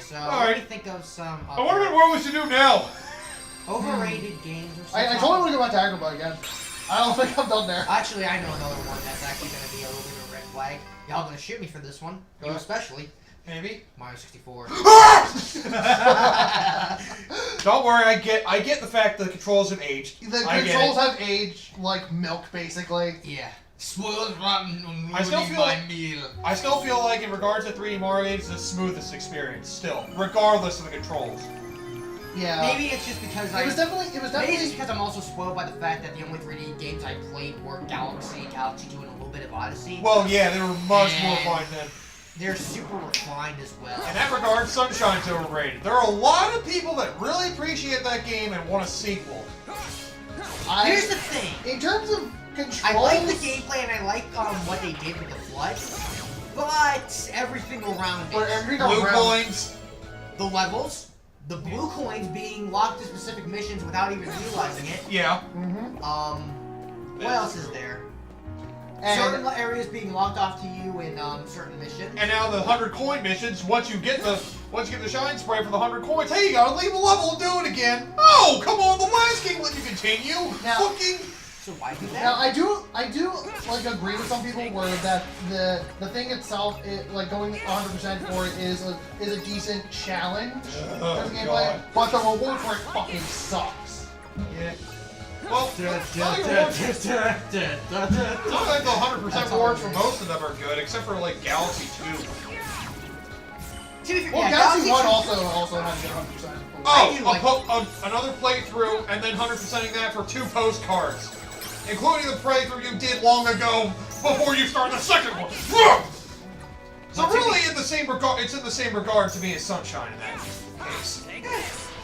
So, let me think of some. I wonder what we should do now. Overrated games or something. I totally want to go back to Agrabah again. I don't think I'm done there. Actually, I know another one that's actually going to be a little bit of a red flag. Y'all going to shoot me for this one. You especially. Maybe. Mario 64. Don't worry, I get the fact that the controls have aged. The controls have aged like milk, basically. Yeah. Spoiled rotten and I still feel my meal. I still feel like in regards to 3D Mario, it's the smoothest experience still, regardless of the controls. Yeah. Maybe it's just because It was definitely. Maybe it's because I'm also spoiled by the fact that the only 3D games I played were Galaxy, Galaxy 2, and a little bit of Odyssey. Well, yeah, they were much more refined then. They're super refined as well. In that regard, Sunshine's overrated. There are a lot of people that really appreciate that game and want a sequel. Here's the thing. In terms of controls, I like the gameplay and I like what they did with the Flood, but everything around it. Blue coins. The levels. The blue coins being locked to specific missions without even realizing it. Yeah. What else is there? Certain areas being locked off to you in certain missions. And now the 100 coin missions. Once you get the shine spray for the 100 coins, hey, you gotta leave a level and do it again. Oh, come on! The last game let you continue. Now, so why do that? Now I do like agree with some people where that the thing itself, like going 100% for it is a decent challenge for the gameplay, but the reward for it fucking sucks. Yeah. Well, not like the 100% rewards for most of them are good, except for like Galaxy 2. Well, Galaxy 1 also has 100%. Oh, another playthrough, and then 100%ing that for 2 postcards, including the playthrough you did long ago before you start the second one. So really, it's in the same regard to me as Sunshine in that case.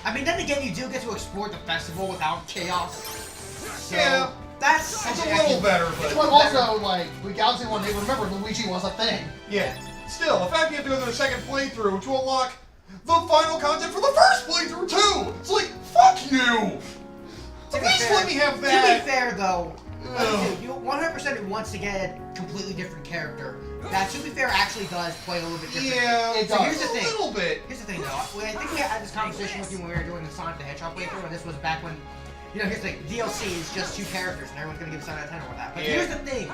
I mean, then again, you do get to explore the festival without chaos. So yeah, it's a little better, but also like with Galaxy 1, they remember Luigi was a thing. Yeah. Still, the fact you have to go through the second playthrough to unlock the final content for the first playthrough too. It's like, fuck you. At least let me have that. To be fair, though, you 100% who wants to get a completely different character. That, to be fair, actually does play a little bit different. Yeah, it does. Here's the thing. A little bit. Here's the thing, though. I think we had this conversation with you when we were doing the Sonic the Hedgehog playthrough, and this was back when. You know, here's the thing, DLC is just 2 characters, and everyone's gonna give a 7 out of 10 or that. But here's the thing,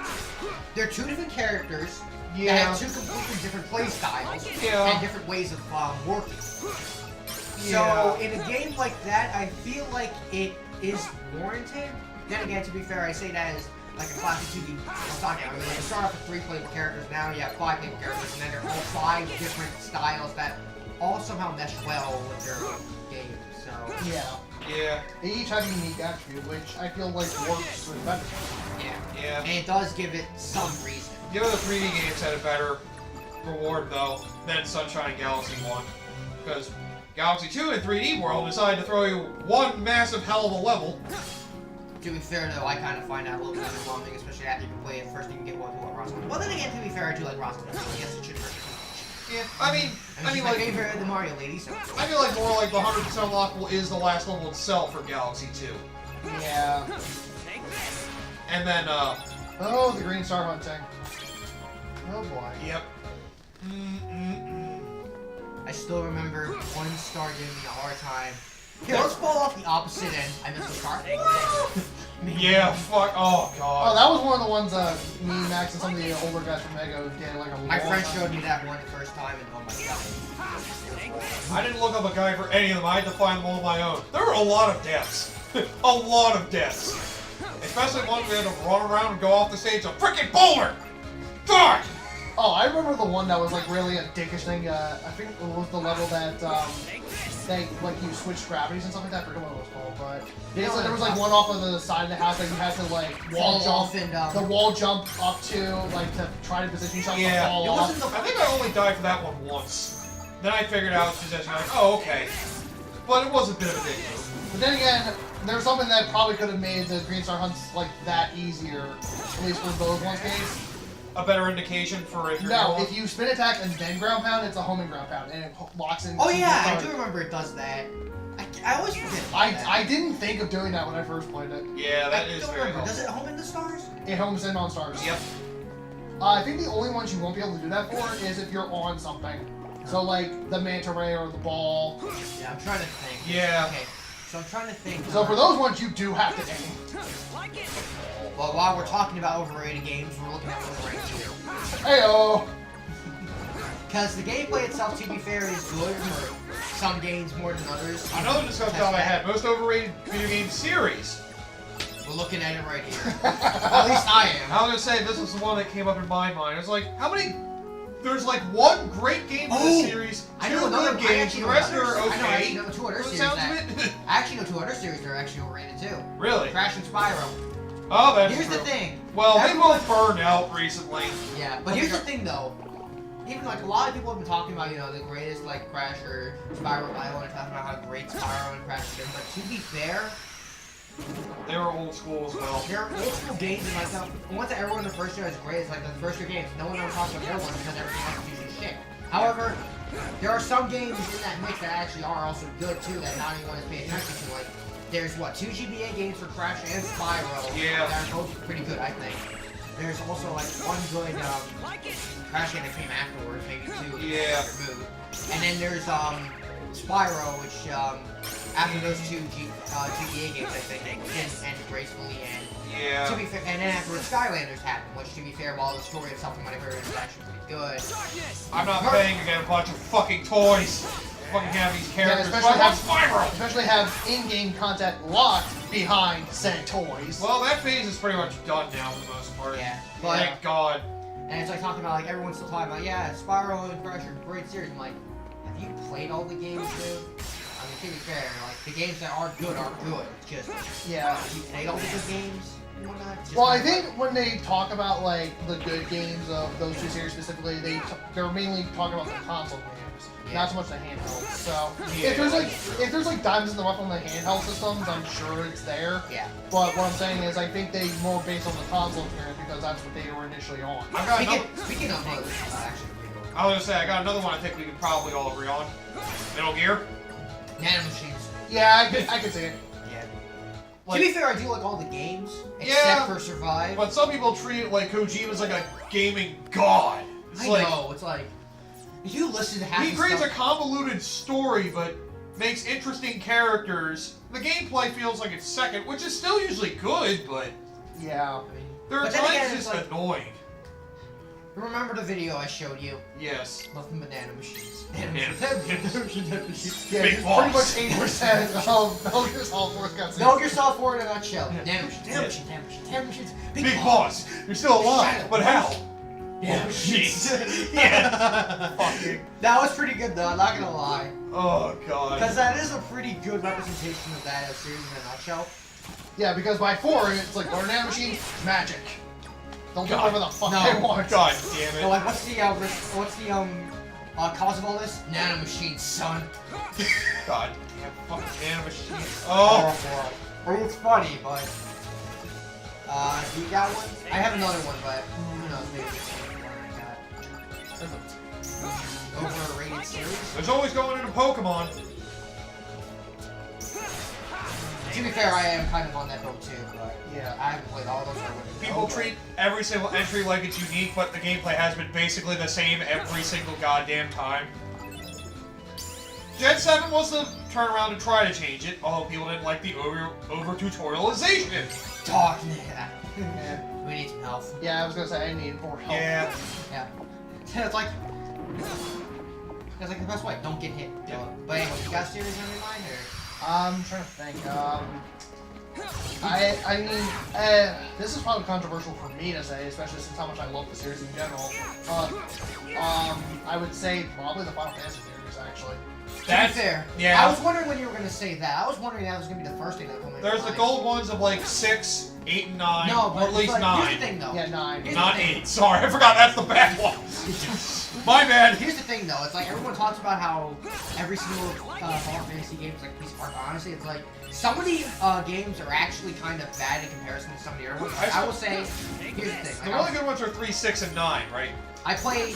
they're 2 different characters that have 2 completely different play styles and different ways of working. So, in a game like that, I feel like it is warranted. Then again, to be fair, I say that as like a classic 2D Sonic game. I mean, you start off with 3 playable characters, now you have 5 playable characters, and then they're all 5 different styles that all somehow mesh well with their game. So, yeah. They each have a unique attribute, which I feel like works with better. Yeah. And it does give it some reason. The other 3D games had a better reward, though, than Sunshine and Galaxy 1. Because Galaxy 2 in 3D World decided to throw you one massive hell of a level. To be fair, though, I kind of find that a little bit underwhelming, especially after you can play it first you can get what Roswell. Well, then again, to be fair, I do like Roswell, so I guess it should hurt. Yeah, I mean she's my like favorite of the Mario lady, so. I feel like more like the 100% unlockable is the last level itself for Galaxy 2. Yeah. And then oh, the green star hunting. Oh boy. Yep. I still remember one star giving me a hard time. Here, let's fall off the opposite end. I missed the star. Yeah, fuck. Oh god. Oh, that was one of the ones me, Max, and some of the older guys from Mega did like a My friend showed me that one the first time, and oh my god. I didn't look up a guide for any of them. I had to find them all on my own. There were a lot of deaths. A lot of deaths. Especially ones we had to run around and go off the stage. A freaking boulder! Die! Oh, I remember the one that was like really a dickish thing. I think it was the level that they like you switch gravities and stuff like that. I forget what it was called, but basically there was like one off of the side of the house that you had to like wall jump the wall jump up to like to try to position yourself to fall off. I think I only died for that one once. Then I figured out position. Like, oh okay, but it was a bit of a dick move. But then again, there's something that probably could have made the green star hunts like that easier, at least for those ones case. A better indication for if you're if you spin attack and then ground pound, it's a homing ground pound, and it locks in. Oh yeah, I do remember it does that. I always forget that. I didn't think of doing that when I first played it. Yeah, that is very helpful. Does it home in the stars? It homes in on stars. Yep. I think the only ones you won't be able to do that for is if you're on something. So like the manta ray or the ball. Yeah, I'm trying to think. Yeah. Okay, so I'm trying to think. So for those ones, you do have to aim. Well, while we're talking about overrated games, we're looking at overrated too. Heyo. Because the gameplay itself, to be fair, is good for some games more than others. Another discussion I had, most overrated video game series. We're looking at it right here. At least I am. I was gonna say, this is the one that came up in my mind. It's like, how many... There's like one great game in the series, I two know another good games, the rest are okay. I actually know two other From the series sounds that... of it. I actually know two other series that are actually overrated too. Really? Crash and Spyro. Oh, that's Here's true. the thing. Well, they Everyone- both burned out recently. Yeah, but here's the thing though. Even like a lot of people have been talking about, you know, the greatest like Crash or Spyro Island and talking about how great Spyro and Crash have been. But to be fair, They were old school as well. they're old school games and like the ones that everyone in the first year is great is like the first year games. No one ever talks about their ones because everything else is usually shit. However, there are some games in that mix that actually are also good too that not anyone is paying attention to. Like there's what, 2 GBA games for Crash and Spyro Yeah. that are both pretty good, I think. There's also like one good Crash game that came afterwards, maybe 2. Yeah. Removed. And then there's Spyro, which after those 2 GBA games, I think they didn't end gracefully. And Yeah. to be fair, and then afterwards Skylanders happened, which to be fair, while the story itself and whatever is actually pretty good. I'm not paying to get a bunch of fucking toys. Fucking have these characters. especially but I want have- Spyro! Especially have in-game content locked behind said toys. Well, that phase is pretty much done now for the most part. Yeah, but Thank God. and it's like talking about like everyone's still talking about Spyro and Crash are great series. I'm like, have you played all the games, dude? I mean, to be fair, like the games that are good are good. It's just Yeah. have you played all the good games and whatnot? It's just Well, I not like- think when they talk about like the good games of those 2 series specifically, they're mainly talking about the console games, not so much the handhelds. So if there's like diamonds in the rough on the handheld systems, I'm sure it's there. Yeah. But what I'm saying is, I think they more based on the console experience because that's what they were initially on. I got another. Speaking of those, actually, pretty cool. I was gonna say I got another one. I think we can probably all agree on. Metal Gear. Nano Machines. Yeah, I could see it. Yeah. Like- to be fair, I do like all the games except Yeah. for Survive. But some people treat it like Kojima's like a gaming god. It's I like, know, it's like if you listen to half he the creates a stuff, convoluted story, but makes interesting characters. The gameplay feels like it's second, which is still usually good, but Yeah. I mean, there are but then times again, it's it's just like, annoying. remember the video I showed you? Yes. Nothing but nano machines. Yeah. Nano machines. Yeah, Big pretty boss. much 80% of Metal Gear Solid 4's got Know yourself for it in a nutshell. Yeah. Nano machines, nano machines, nano machines, nano machines. Big boss, you're still alive, Shut but up. how? Nano Oh, machines. jeez. Yeah. Fucking. That was pretty good though, I'm not gonna lie. Oh god. Because that is a pretty good representation of that series in a nutshell. Yeah, because by 4, it's like, what are nano-machines? Magic. They'll do God. whatever the fuck No. they want. God damn So it. like, what's the cause of all this? Nano machines, son. God damn fucking nano machines. Oh. I mean, it's funny, but you got one? I have another one, but who knows? Maybe it's the one I got. Overrated series. There's always going into Pokemon. To be fair, I am kind of on that boat too, but Yeah. I haven't played all those. So I wouldn't know, People but- treat every single entry like it's unique, but the gameplay has been basically the same every single goddamn time. Gen 7 was the turnaround to try to change it, although people didn't like the over-tutorialization. Talk yeah. Yeah. We need some help. Yeah, I was gonna say I need more help. Yeah. Yeah. It's like the best way. Don't get hit. Yeah. But anyway, you got a series on your mind, or? I'm trying to think. I mean, this is probably controversial for me to say, especially since how much I love the series in general. I would say probably the Final Fantasy series, actually. To be fair, yeah. I was wondering when you were going to say that. I was wondering that was going to be the first thing that came to There's the mind. gold ones of like 6, 8, and 9, No, or at least but 9. here's the thing, though. Yeah, 9. Here's Not the thing. 8. Sorry, I forgot that's the bad one. My bad. Here's the thing, though. It's like everyone talks about how every single Final Fantasy game is like a piece of art. But honestly, it's like some of the games are actually kind of bad in comparison to some of the other ones. Like, I will say, here's the thing. The Like, really good ones are 3, 6, and 9, right? I played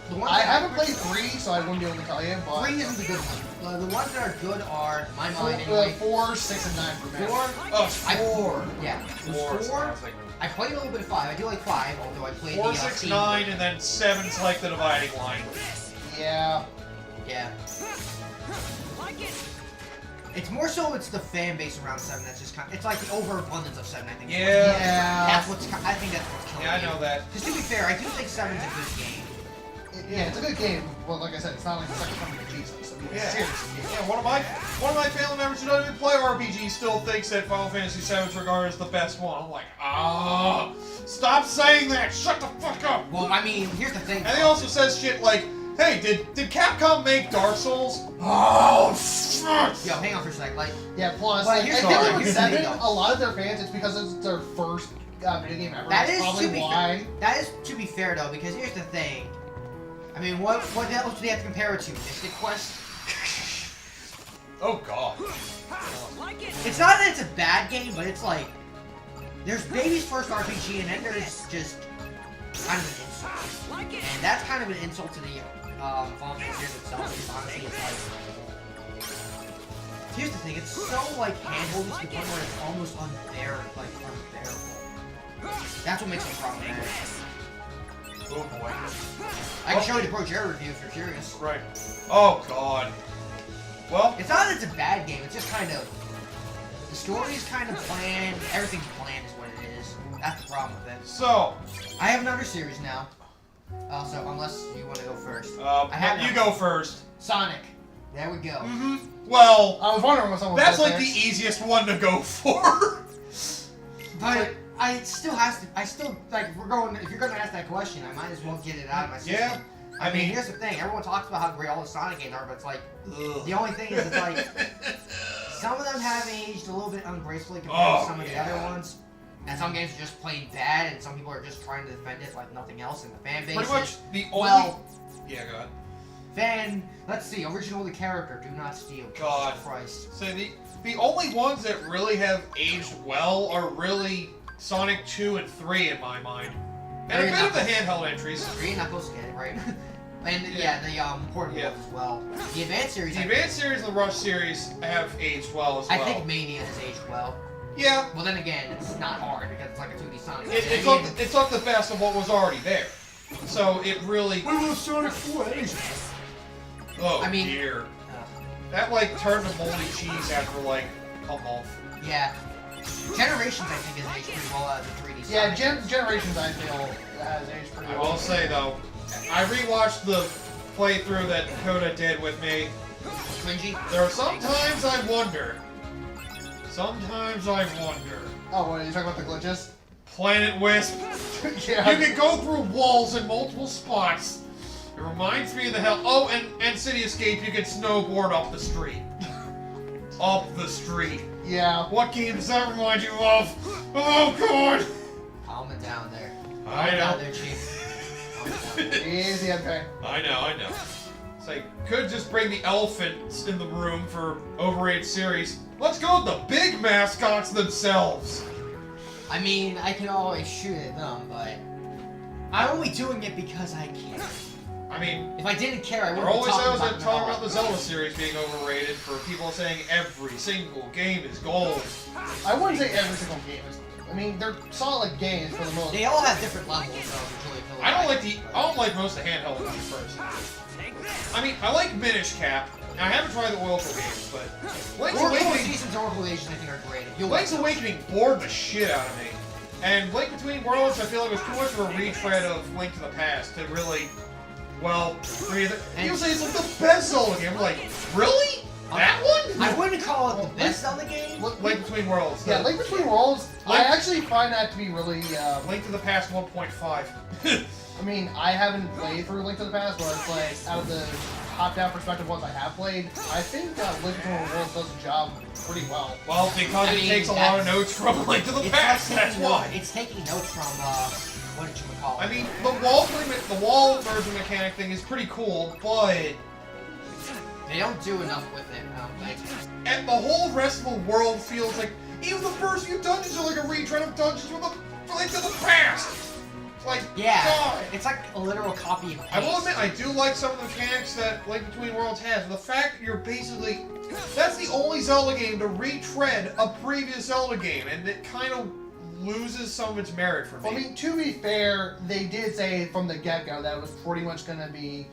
the ones I that haven't played 3, so I wouldn't be able to tell you, but... 3 isn't the good one. The ones that are good are, in my mind, anyway. 4, 6, and 9 for me. 4. Oh, I 4. Yeah. 4. 4. I played a little bit of 5. I do like 5, although I played 4, the 6, scene 9, and then 7's like the dividing line. Yeah. Yeah. It's more so it's the fan base around 7 that's just kind of, it's like the overabundance of 7, I think. Yeah. That's what's, I think that's what's killing Yeah, I know that. Because to be fair, I do think 7's a good game. Yeah, it's a good game. Well, like I said, it's not like the second coming of Jesus. I mean, Yeah. seriously. Yeah, one of my family members who doesn't even play RPG still thinks that Final Fantasy VII is regarded as the best one. I'm like, stop saying that! Shut the fuck up! Well, I mean, here's the thing. And he also says shit like, hey, did Capcom make Dark Souls? Oh, shit! Yo, hang on for a sec. Like, Yeah, plus, Well, like, I here's feel the- like with here's the 7, thing, though. a lot of their fans, it's because it's their first video game ever. that That's is probably to be why. that is to be fair though, because here's the thing. I mean, what else do they have to compare it to? Mystic Quest? Oh, God. It's not that it's a bad game, but it's like there's baby's first RPG, and then there's just kind of an insult, and that's kind of an insult to the Final Fantasy series itself. Because honestly, it's like here's the thing: it's so like handholdy to the point where it's almost unbearable. That's what makes it problematic. Oh, boy. I can show you the Pro Jared review if you're curious. Right. Oh, God. Well, It's not that it's a bad game, it's just kind of the story's kind of bland, everything's bland is what it is. That's the problem with it. so, I have another series now. So unless you want to go first. you go first. Sonic. There we go. Well, I was wondering what someone that's was like the easiest one to go for. But I still has to. I still like. If you're gonna ask that question, I might as well get it out of my system. Yeah. I mean, here's the thing. Everyone talks about how great all the Sonic games are, but it's like the only thing is, it's like some of them have aged a little bit ungracefully compared to some of the other ones, and some games are just plain bad, and some people are just trying to defend it like nothing else, and the fan base. Pretty much the only. Well, Yeah, go ahead. let's see. Original the character. Do not steal. God. Jesus Christ. So the only ones that really have aged well are really Sonic 2 and 3 in my mind. And a bit of the handheld entries. Green Knuckles, get it right. And yeah, the portable ones as well. The Advanced series. The Advanced series and the Rush series have aged well as I well. think Mania has aged well. Yeah. Well, then again, it's not hard because it's like a 2D Sonic. It took the best of what was already there. So it really. When was Sonic 4 aged? Oh, I mean- dear. That like turned to moldy cheese after like a month. Yeah. Generations, I think, has aged pretty well out of the 3D Sonic. Yeah, Generations, I feel, has aged pretty I well. will say though, I rewatched the playthrough that Coda did with me. Cringy. There are sometimes I wonder. Sometimes I wonder. Oh, what, are you talking about the glitches? Planet Wisp. Yeah. You can go through walls in multiple spots. It reminds me of the hell. Oh, and City Escape, you can snowboard up the street. Up the street. Yeah. What game does that remind you of? Oh, God! Calm it down there. Calm I it down know. there, Chief. Calm it down there. Easy, okay. I know. It's like, could just bring the elephants in the room for Overrated series. Let's go with the big mascots themselves. I mean, I can always shoot at them, but I'm only doing it because I can. I mean, If I didn't care, I there wouldn't be always talking those that about talk it about the at Zelda series being overrated for people saying every single game is gold. I wouldn't say every single game is. I mean, they're solid games for the most all. They all have different levels of enjoyability. I don't like most of the handheld ones personally. I mean, I like Minish Cap. And I haven't tried the Oracle games, but Link's Oracle Awakening. Seasons Oracle Ages, I think, are great. You'll Link's Awakening bored the shit out of me. And Link Between Worlds, I feel like was too much of a retread of Link to the Past to really, well, people say it's like the best Zelda game. I'm like, really? That one? I wouldn't call it the best Zelda game. Link Between Worlds. Yeah, Link Between Worlds, I actually find that to be really, Link to the Past 1.5. I mean, I haven't played through Link to the Past, but it's like, out of the top-down perspective ones I have played, I think Link Between Worlds does the job pretty well. Well, because I it mean, takes a lot of notes from Link to the Past, that's why. It's taking notes from, what did you call it? I mean, the wall merging mechanic thing is pretty cool, but they don't do enough with it, I don't think. and the whole rest of the world feels like even the first few dungeons are like a retread of dungeons from Link to the Past. It's like, Yeah, God. it's like a literal copy of I will admit, I do like some of the mechanics that Link Between Worlds has. The fact that you're basically, that's the only Zelda game to retread a previous Zelda game, and it kind of loses some of its merit for me. Well, I mean, to be fair, they did say from the get-go that it was pretty much going to be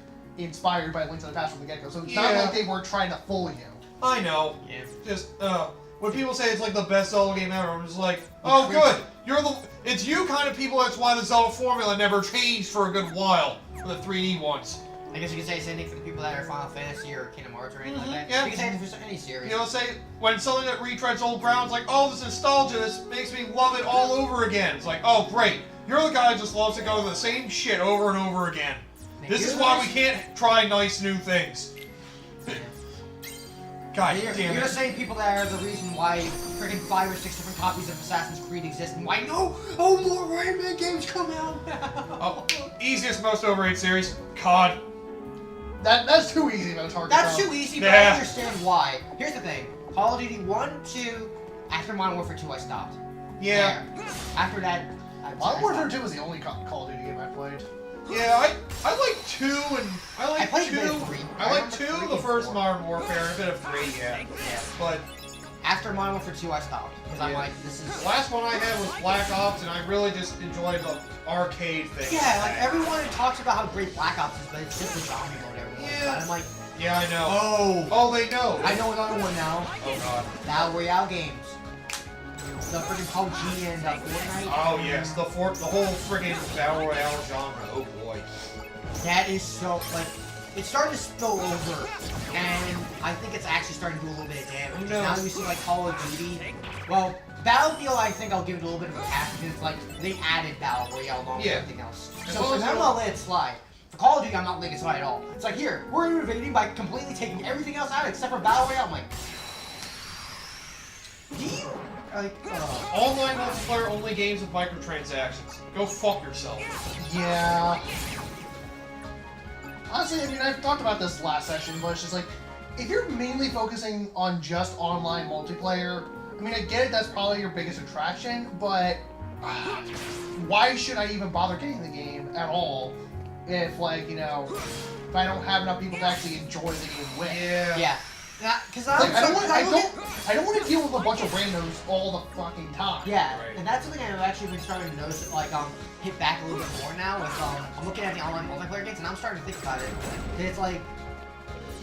inspired by Link to the Past from the get-go. So it's not like they were trying to fool you. I know. Yeah. Just, when people say it's like the best Zelda game ever, I'm just like, oh good, it's you kind of people, that's why the Zelda formula never changed for a good while, for the 3D ones. I guess you could say the same thing for the people that are Final Fantasy or Kingdom Hearts or anything like that. Yeah. You can say it for any series. You know, say, when something that retreads old ground, like, oh, this nostalgia, this makes me love it all over again. It's like, oh great, you're the guy who just loves to go to the same shit over and over again. This is why we can't try nice new things. God damn it. You're the same people that are the reason why freaking 5 or 6 different copies of Assassin's Creed exist and why more Rayman games come out now. Oh, easiest, most overrated series, COD. That's too easy of a target. That's too easy, but I understand why. Here's the thing. Call of Duty 1, 2, after Modern Warfare 2 I stopped. Yeah. There. After that, Modern Warfare 2 was the only Call of Duty game I played. Yeah, I like 2 and I like played 2. a bit of 3. I like 2, 3 the and first 4. Modern Warfare, and a bit of 3, yeah. But After Modern Warfare 2 I stopped. Because I'm like, this is... the last one I had was Black Ops, and I really just enjoyed the arcade thing. Yeah, like everyone talks about how great Black Ops is, but it's just a zombie mode everyone. Yeah. And I'm like, Yeah, I know. Oh, they know. I know another one now. Oh god. Battle Royale games. The freaking PUBG and Fortnite. Oh yes, the whole friggin' Battle Royale genre. Oh boy. That is so, like, it's starting to spill over, and I think it's actually starting to do a little bit of damage. No. Now that we see, like, Call of Duty, well, Battlefield, I think I'll give it a little bit of a pass, because it's like, they added Battle Royale along with everything else. As So long as I'm gonna let it slide. For Call of Duty, I'm not letting it slide at all. It's like, here, we're innovating by completely taking everything else out except for Battle Royale. I'm like, do you, like, Online multiplayer only games with microtransactions. Go fuck yourself. Yeah. Honestly, I mean, I've talked about this last session, but it's just like, if you're mainly focusing on just online multiplayer, I mean, I get it, that's probably your biggest attraction, but why should I even bother getting the game at all if, like, you know, if I don't have enough people to actually enjoy the game with? yeah. Because Like, I don't want to deal with a bunch of randos all the fucking time. Yeah, Right. and that's something I've actually been starting to notice, like, hit back a little bit more now with, I'm looking at the online multiplayer games, and I'm starting to think about it. And it's like,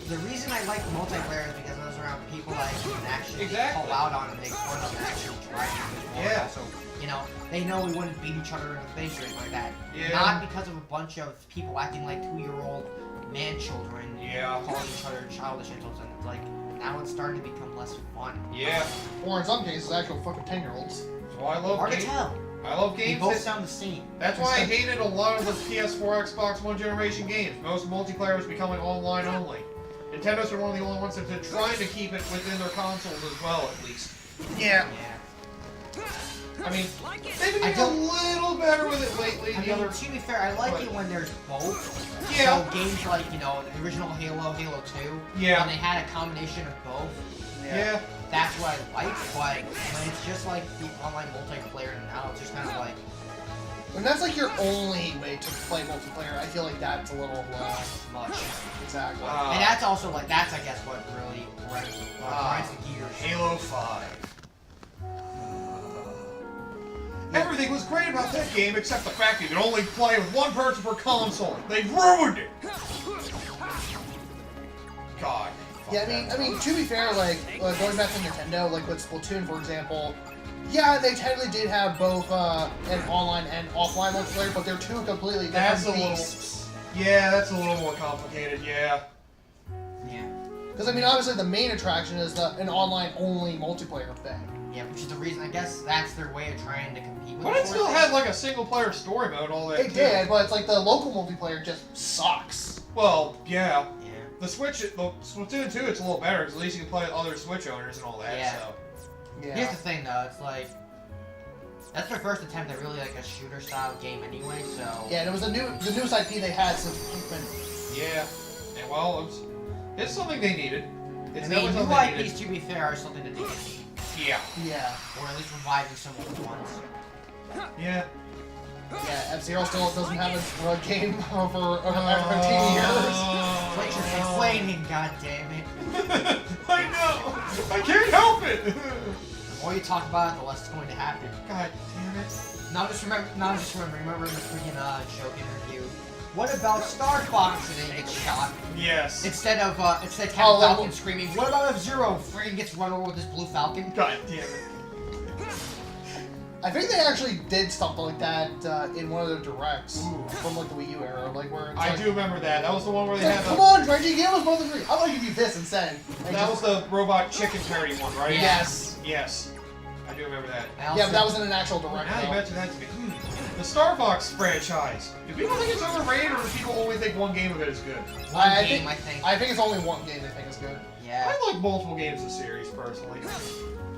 the reason I like multiplayer is because those are around people that you can actually call out on and make fun of and actually drive you. Yeah. So, you know, they know we wouldn't beat each other in the face or anything like that. Yeah. Not because of a bunch of people acting like 2-year-old man-children calling each other childish insults, and it's like, now it's starting to become less fun. Yeah. Or in some cases, actual fucking 10-year-olds. That's why I love Hard to games. tell. I love They games both that- sound the same. That's why I hated a lot of the PS4, Xbox One generation games. Most multiplayer was becoming online only. Nintendo's are one of the only ones that are trying to keep it within their consoles as well, at least. Yeah. I mean, they've been getting a little better with it lately. I The mean, other, to be fair, I like it when there's both. Yeah. So games like, you know, the original Halo, Halo 2, Yeah. when they had a combination of both, yeah. that's what I like, but when it's just like the online multiplayer now, it's just kind of like, When that's like your only way to play multiplayer, I feel like that's a little much. exactly. And that's also like, that's I guess what really grinds the gears. Halo 5. Everything was great about that game except the fact you could only play with one person per console. They ruined it! God. Yeah, I mean, to be fair, like, going back to Nintendo, like with Splatoon, for example, yeah, they technically did have both an online and offline multiplayer, but they're two completely That's different a little... beasts. Yeah, that's a little more complicated, yeah. Yeah. Because, I mean, obviously the main attraction is an online-only multiplayer thing. Yeah, which is the reason, I guess that's their way of trying to compete with But the it still sort of had thing. like a single-player story mode, all that It did, but it's like the local multiplayer just sucks. Well, yeah. Yeah. The Switch, the Splatoon 2, it's a little better, because at least you can play with other Switch owners and all that, Yeah. so... Yeah. Here's the thing though, it's like, that's their first attempt at really like a shooter style game anyway, so... Yeah, and it was the newest IP they had since Pikmin. Yeah. And well, it's something they needed. It's I mean, definitely new something they needed. IPs, to be fair, are something that they need. Yeah. Yeah. Or at least reviving some old ones. Yeah. Yeah, F-Zero still doesn't have a game over 15 years. Quit your complaining, goddammit. I know! I can't help it! The more you talk about it, the less it's going to happen. God damn it. Remember the freaking joke interview What about Star Fox and then gets shot? Yes. Instead Captain Falcon screaming, what about F-Zero? Freaking gets run over with this blue Falcon. God damn it. I think they actually did something like that in one of their directs from like the Wii U era, like where it's I like, do remember that. That was the one where they had come on, Reggie, give us both three. How about you do this instead? That was the robot chicken parody one, right? Yes. Yes. I do remember that. Yeah, but that was in an actual direct. Now you mention that to me. The Star Fox franchise. Do people think it's overrated, or do people only think one game of it is good? I think it's only one game they think is good. Yeah. I like multiple games of the series, personally.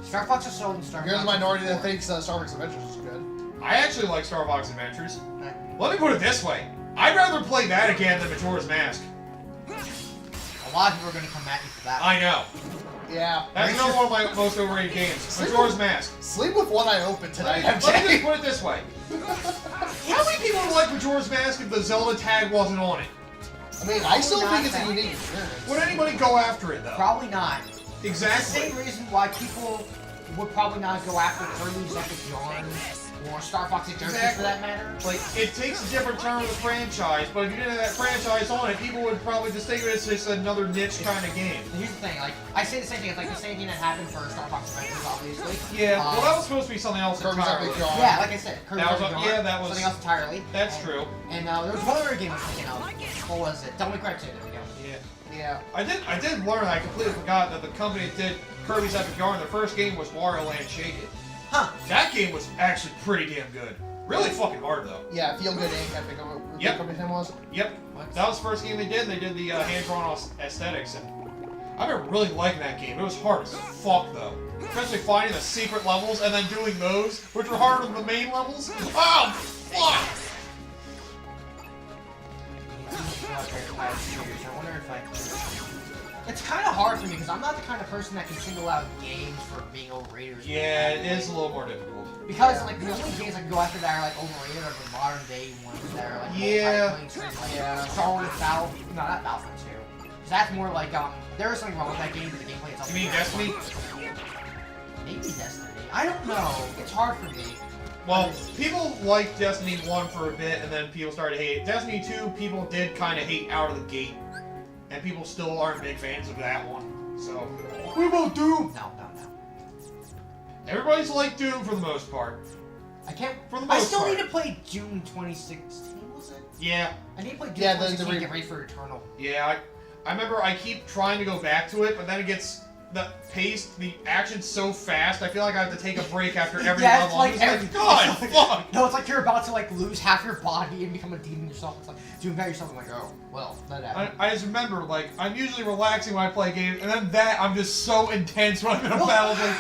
Star Fox is sold in Star Fox. You're the minority that thinks Star Fox Adventures is good. I actually like Star Fox Adventures. Let me put it this way. I'd rather play that again than Majora's Mask. A lot of people are going to come at you for that. I know. Yeah. That's another one of my most overrated games. Majora's Mask. Sleep with one eye open tonight, Let me just put it this way. How many people would like Majora's Mask if the Zelda tag wasn't on it? I mean, I still think it's a unique experience. Would anybody go after it, though? Probably not. Exactly. The same reason why people would probably not go after Kirby's Epic Yarn or Star Fox Adventures for that matter. Like, it takes a different turn of the franchise, but if you didn't have that franchise on it, people would probably just think of it as just another niche kind of game. Here's the thing, like, I say the same thing, it's like the same thing that happened for Star Fox Adventures, obviously. Yeah, well, that was supposed to be something else Kirby's entirely. Epic Yarn. Yeah, like I said, Kirby's That was Epic Yarn, yeah, that was something else entirely. That's true. And there was one other game I was thinking of. What was it? Devil May Cry 2, there we go. Yeah. Yeah. I did learn, I completely forgot that the company that did Kirby's Epic Yarn, their first game was Wario Land Shake It. Huh. That game was actually pretty damn good. Really fucking hard, though. Yeah, Feel Good Inc. I think what the name was. Yep. That was the first game they did. They did the hand-drawn aesthetics, and I remember really liking that game. It was hard as fuck, though. Especially finding the secret levels and then doing those, which were harder than the main levels. Oh, fuck! I wonder if I can... It's kind of hard for me because I'm not the kind of person that can single out games for being overrated. Or Yeah, it is a little more difficult. Because like the only games I can go after that are like overrated are the modern day ones that are like Star Wars Battlefront, no, not Battlefront 2. Because that's more like there is something wrong with that game, but the gameplay itself. You mean Destiny? Maybe Destiny. I don't know. It's hard for me. Well, people liked Destiny 1 for a bit, and then people started to hate it. Destiny 2, people did kind of hate out of the gate. And people still aren't big fans of that one. So, what about Doom? No. Everybody's liked Doom for the most part. I can't. For the most I still part. need to play Doom 2016. Was it? Yeah. I need to play Doom Yeah, 2016 to get ready for Eternal. Yeah, I remember I keep trying to go back to it, but then it gets the pace, the action's so fast. I feel like I have to take a break after every Yeah, level. it's like I'm just every God, fuck. No, it's like you're about to like lose half your body and become a demon yourself. It's like doing that yourself. I'm like, oh, well, that happened. I just remember, like, I'm usually relaxing when I play games, and then I'm just so intense when I'm in a battle. Like,